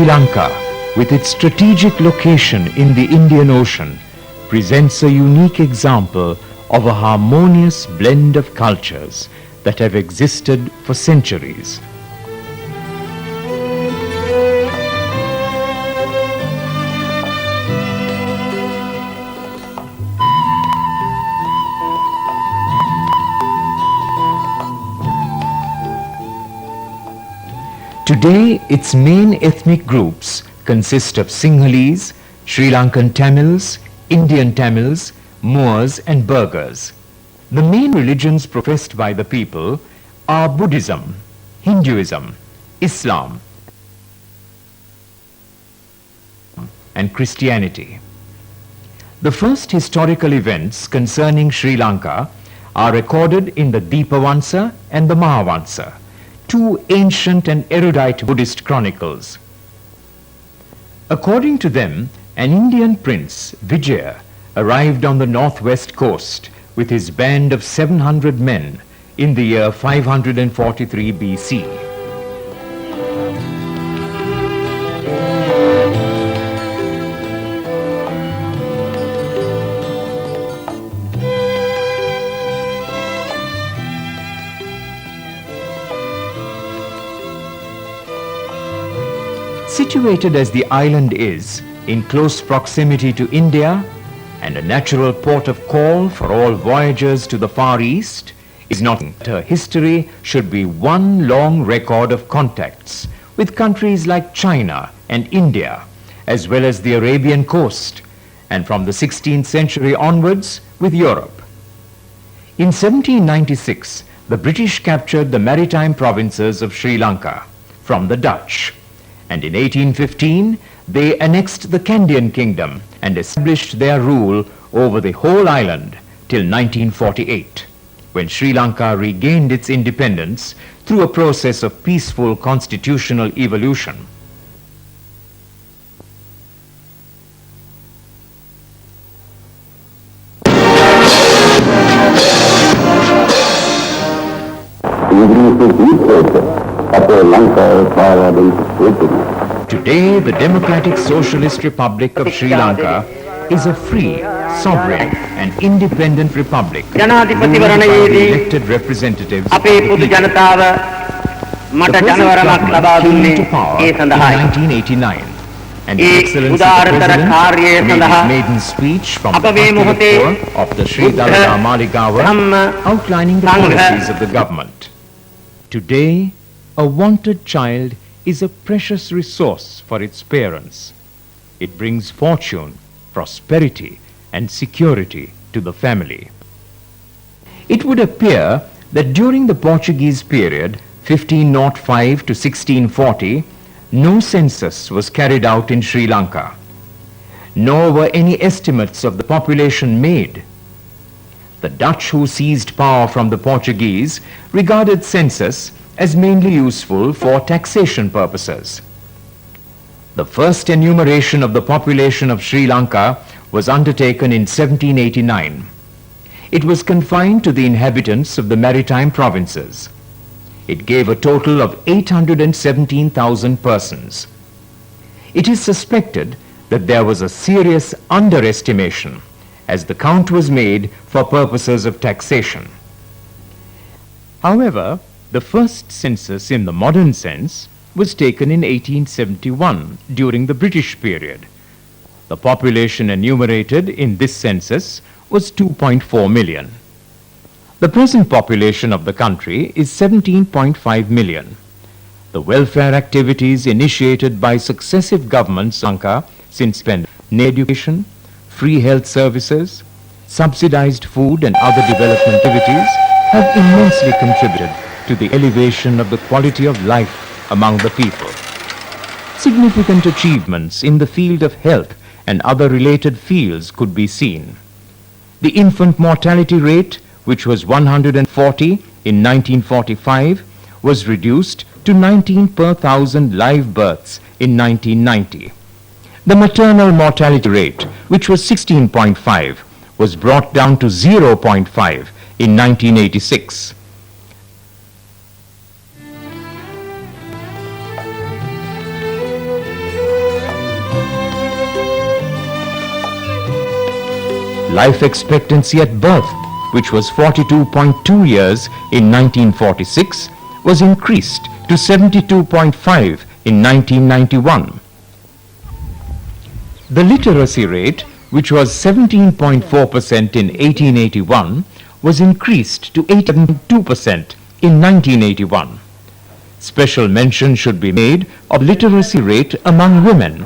Sri Lanka, with its strategic location in the Indian Ocean, presents a unique example of a harmonious blend of cultures that have existed for centuries. Today, its main ethnic groups consist of Sinhalese, Sri Lankan Tamils, Indian Tamils, Moors and Burghers. The main religions professed by the people are Buddhism, Hinduism, Islam, and Christianity. The first historical events concerning Sri Lanka are recorded in the Deepavansa and the Mahavansa, two ancient and erudite Buddhist chronicles. According to them, an Indian prince, Vijaya, arrived on the northwest coast with his band of 700 men in the year 543 BC. Situated as the island is, in close proximity to India, and a natural port of call for all voyagers to the Far East, is not her history should be one long record of contacts with countries like China and India, as well as the Arabian coast, and from the 16th century onwards with Europe. In 1796, the British captured the maritime provinces of Sri Lanka from the Dutch, and in 1815 they annexed the Kandyan kingdom and established their rule over the whole island till 1948, when Sri Lanka regained its independence through a process of peaceful constitutional evolution. Today, the Democratic Socialist Republic of Sri Lanka is a free, sovereign and independent republic ruled by the elected representatives of the people. The present government came to power in 1989, and His Excellency the President made his maiden speech from the first floor of the Sri Dalada Maligawa, outlining the policies of the government. Today, a wanted child is a precious resource for its parents. It brings fortune, prosperity, and security to the family. It would appear that during the Portuguese period, 1505 to 1640, no census was carried out in Sri Lanka, nor were any estimates of the population made. The Dutch, who seized power from the Portuguese, regarded census as mainly useful for taxation purposes. The first enumeration of the population of Sri Lanka was undertaken in 1789. It was confined to the inhabitants of the maritime provinces. It gave a total of 817,000 persons. It is suspected that there was a serious underestimation, as the count was made for purposes of taxation. However, the first census in the modern sense was taken in 1871 during the British period. The population enumerated in this census was 2.4 million. The present population of the country is 17.5 million. The welfare activities initiated by successive governments in Sri Lanka since education, free health services, subsidized food and other development activities have immensely contributed to the elevation of the quality of life among the people. Significant achievements in the field of health and other related fields could be seen. The infant mortality rate, which was 140 in 1945, was reduced to 19 per thousand live births in 1990. The maternal mortality rate, which was 16.5, was brought down to 0.5 in 1986. life expectancy at birth, which was 42.2 years in 1946, was increased to 72.5 in 1991. The literacy rate, which was 17.4% in 1881, was increased to 8.2% in 1981. Special mention should be made of literacy rate among women,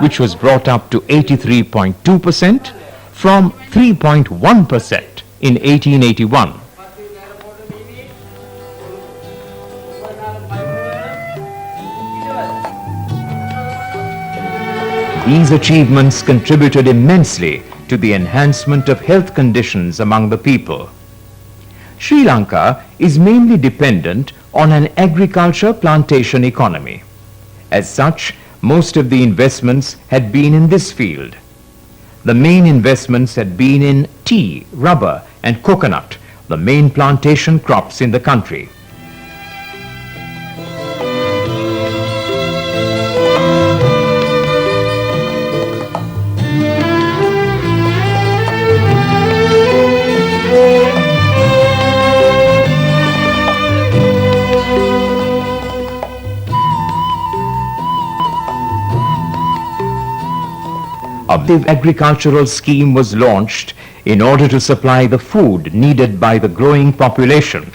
which was brought up to 83.2% from 3.1% in 1881. These achievements contributed immensely to the enhancement of health conditions among the people. Sri Lanka is mainly dependent on an agriculture plantation economy. As such, most of the investments had been in this field. The main investments had been in tea, rubber, and coconut, the main plantation crops in the country. A big agricultural scheme was launched in order to supply the food needed by the growing population.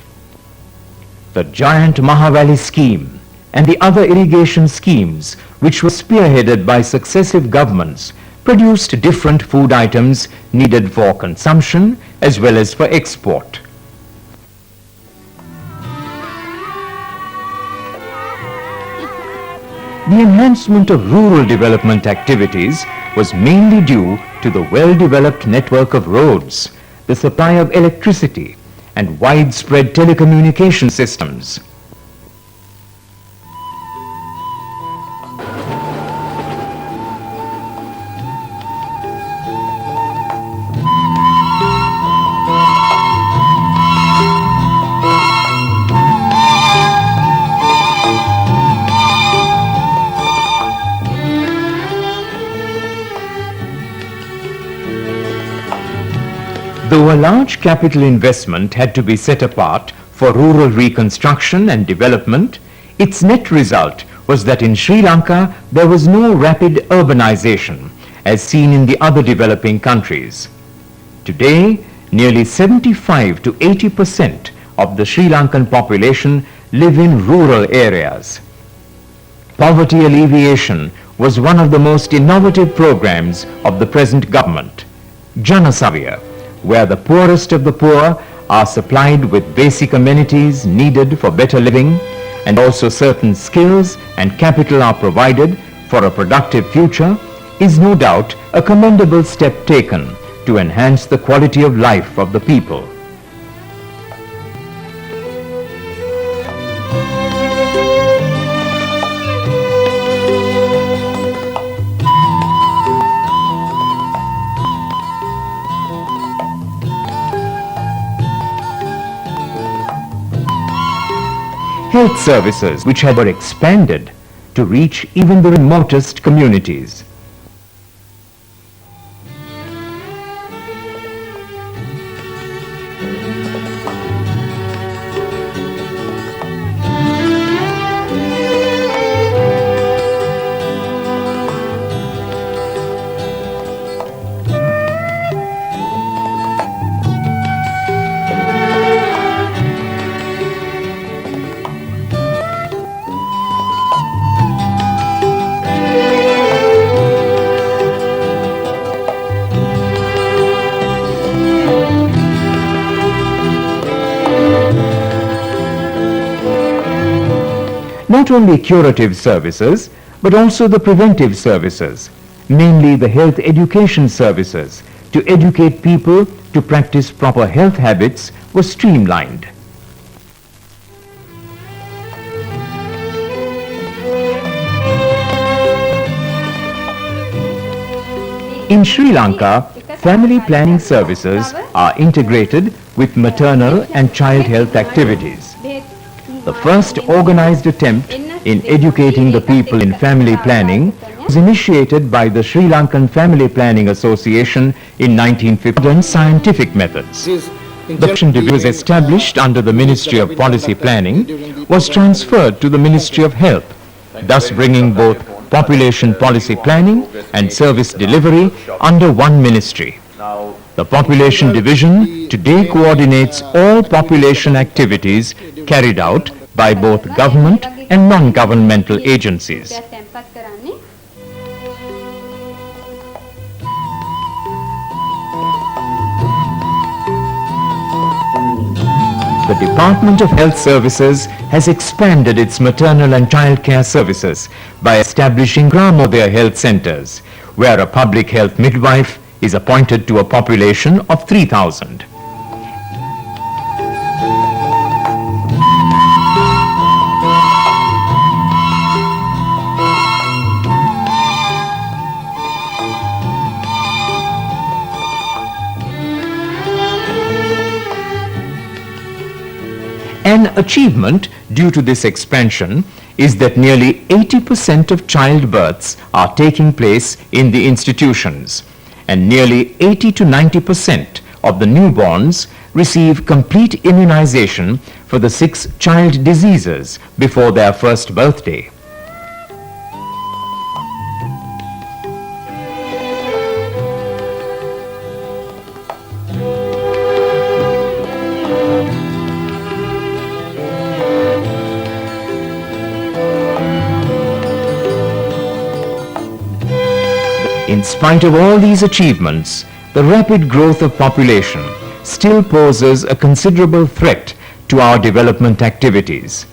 The giant Mahavalley scheme and the other irrigation schemes, which were spearheaded by successive governments, produced different food items needed for consumption as well as for export. The enhancement of rural development activities was mainly due to the well-developed network of roads, the supply of electricity, and widespread telecommunication systems. Though a large capital investment had to be set apart for rural reconstruction and development, its net result was that in Sri Lanka there was no rapid urbanization as seen in the other developing countries. Today, nearly 75 to 80% of the Sri Lankan population live in rural areas. Poverty alleviation was one of the most innovative programs of the present government, Jana Savya, where the poorest of the poor are supplied with basic amenities needed for better living, and also certain skills and capital are provided for a productive future, is no doubt a commendable step taken to enhance the quality of life of the people. Health services which were expanded to reach even the remotest communities. Not only curative services, but also the preventive services, mainly the health education services, to educate people to practice proper health habits, was streamlined. In Sri Lanka, family planning services are integrated with maternal and child health activities. The first organized attempt in educating the people in family planning was initiated by the Sri Lankan Family Planning Association in 1950 scientific methods. The action division was established under the Ministry of Policy Planning, was transferred to the Ministry of Health, thus bringing both population policy planning and service delivery under one ministry. The Population Division today coordinates all population activities carried out by both government and non-governmental agencies. The Department of Health Services has expanded its maternal and child care services by establishing Gramodaya health centers, where a public health midwife is appointed to a population of 3,000. An achievement due to this expansion is that nearly 80% of childbirths are taking place in the institutions, and nearly 80 to 90% of the newborns receive complete immunization for the 6 child diseases before their first birthday. In spite of all these achievements, the rapid growth of population still poses a considerable threat to our development activities.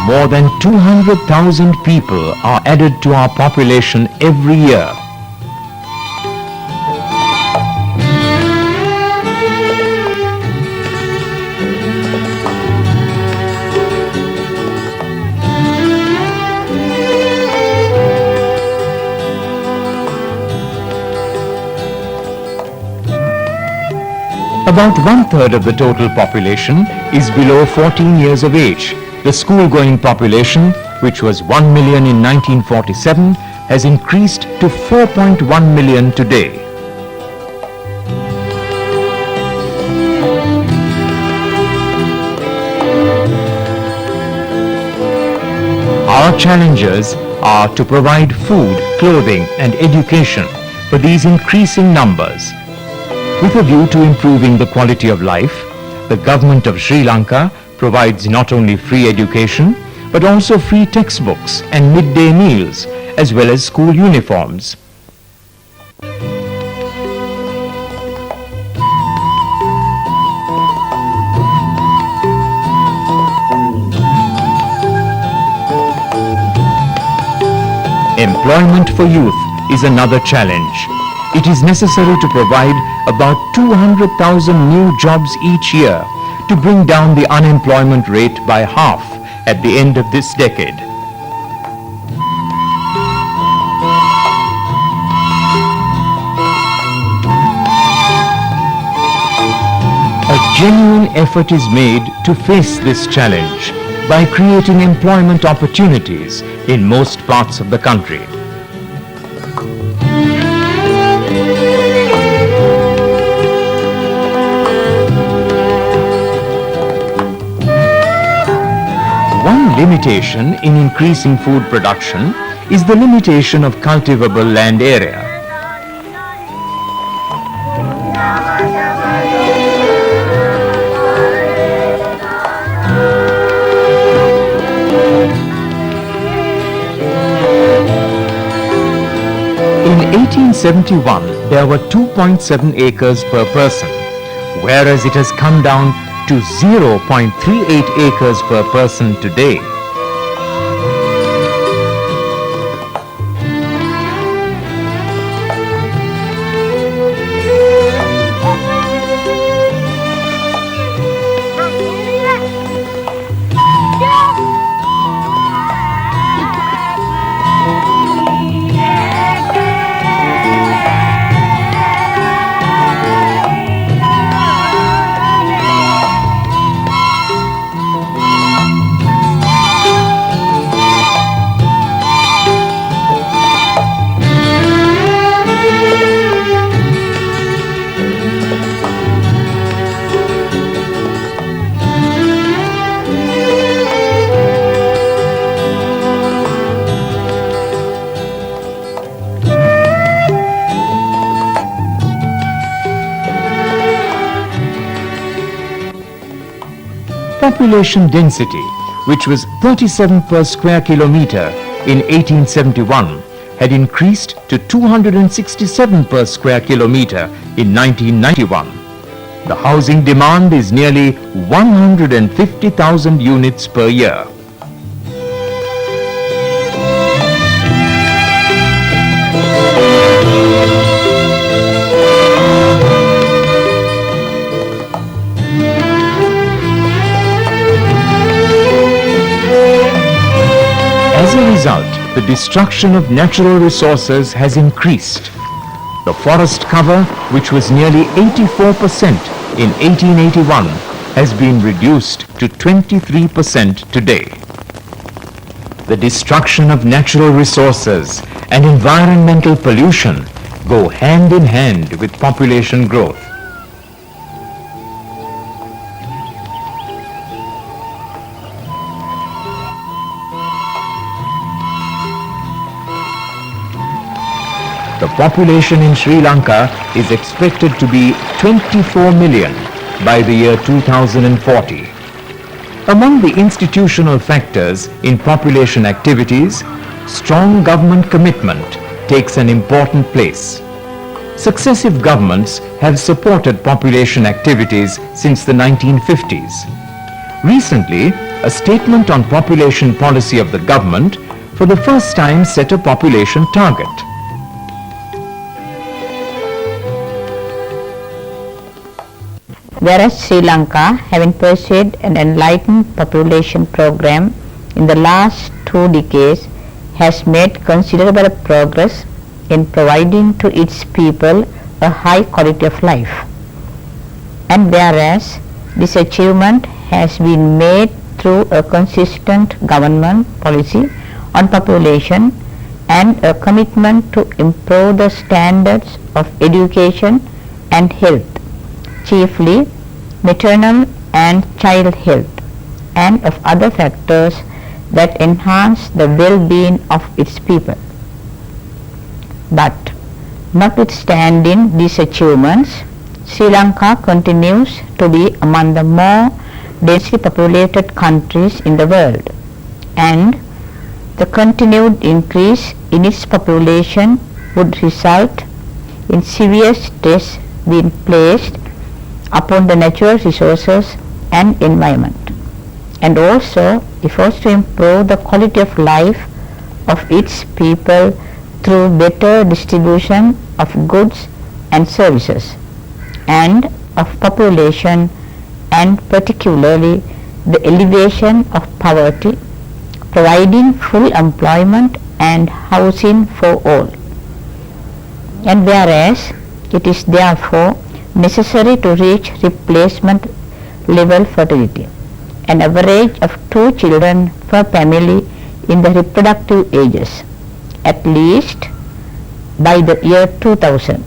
More than 200,000 people are added to our population every year. About 1/3 of the total population is below 14 years of age. The school-going population, which was 1 million in 1947, has increased to 4.1 million today. Our challenges are to provide food, clothing, and education for these increasing numbers. With a view to improving the quality of life, the government of Sri Lanka provides not only free education, but also free textbooks and midday meals, as well as school uniforms. Employment for youth is another challenge. It is necessary to provide about 200,000 new jobs each year to bring down the unemployment rate by half at the end of this decade. A genuine effort is made to face this challenge by creating employment opportunities in most parts of the country. One limitation in increasing food production is the limitation of cultivable land area. In 1871, there were 2.7 acres per person, whereas it has come down to 0.38 acres per person today. population density, which was 37 per square kilometer in 1871, had increased to 267 per square kilometer in 1991. The housing demand is nearly 150,000 units per year. As a result, the destruction of natural resources has increased. The forest cover, which was nearly 84% in 1881, has been reduced to 23% today. The destruction of natural resources and environmental pollution go hand in hand with population growth. The population in Sri Lanka is expected to be 24 million by the year 2040. Among the institutional factors in population activities, strong government commitment takes an important place. Successive governments have supported population activities since the 1950s. Recently, a statement on population policy of the government for the first time set a population target. Whereas Sri Lanka, having pursued an enlightened population program in the last 2 decades, has made considerable progress in providing to its people a high quality of life. And whereas this achievement has been made through a consistent government policy on population and a commitment to improve the standards of education and health, chiefly maternal and child health, and of other factors that enhance the well-being of its people. But notwithstanding these achievements, Sri Lanka continues to be among the more densely populated countries in the world, and the continued increase in its population would result in severe stress being placed upon the natural resources and environment, and also efforts to improve the quality of life of its people through better distribution of goods and services, and of population, and particularly the elevation of poverty, providing full employment and housing for all. And whereas it is therefore necessary to reach replacement level fertility, an average of 2 children per family in the reproductive ages, at least by the year 2000,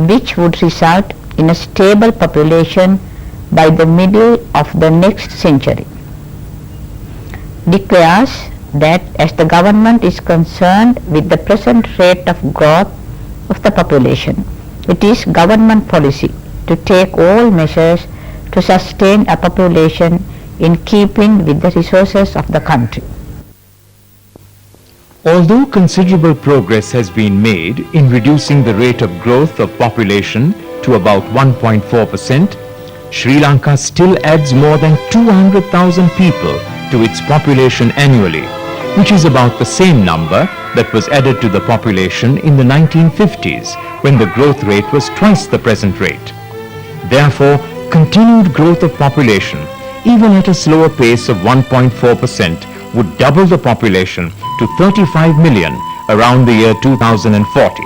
which would result in a stable population by the middle of the next century, declares that as the government is concerned with the present rate of growth of the population, it is government policy to take all measures to sustain a population in keeping with the resources of the country. Although considerable progress has been made in reducing the rate of growth of population to about 1.4%, Sri Lanka still adds more than 200,000 people to its population annually, which is about the same number that was added to the population in the 1950s, when the growth rate was twice the present rate. Therefore, continued growth of population, even at a slower pace of 1.4%, would double the population to 35 million around the year 2040.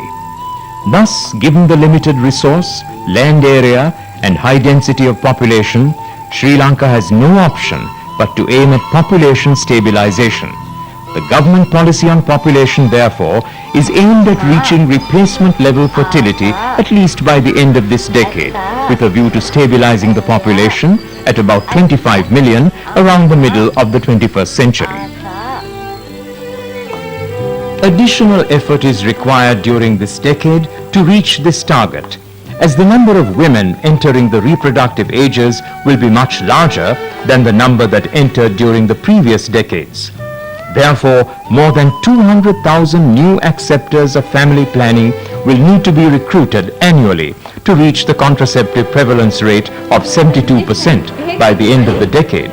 Thus, given the limited resource, land area, and high density of population, Sri Lanka has no option but to aim at population stabilization. The government policy on population, therefore, is aimed at reaching replacement level fertility at least by the end of this decade, with a view to stabilizing the population at about 25 million around the middle of the 21st century. Additional effort is required during this decade to reach this target, as the number of women entering the reproductive ages will be much larger than the number that entered during the previous decades. Therefore, more than 200,000 new acceptors of family planning will need to be recruited annually to reach the contraceptive prevalence rate of 72% by the end of the decade.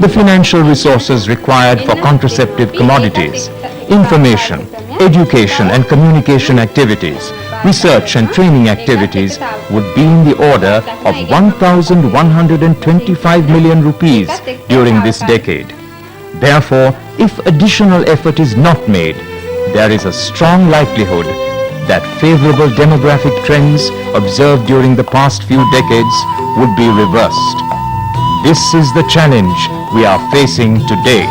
The financial resources required for contraceptive commodities, information, education and communication activities, research and training activities would be in the order of 1,125 million rupees during this decade. Therefore, if additional effort is not made, there is a strong likelihood that favorable demographic trends observed during the past few decades would be reversed. This is the challenge we are facing today.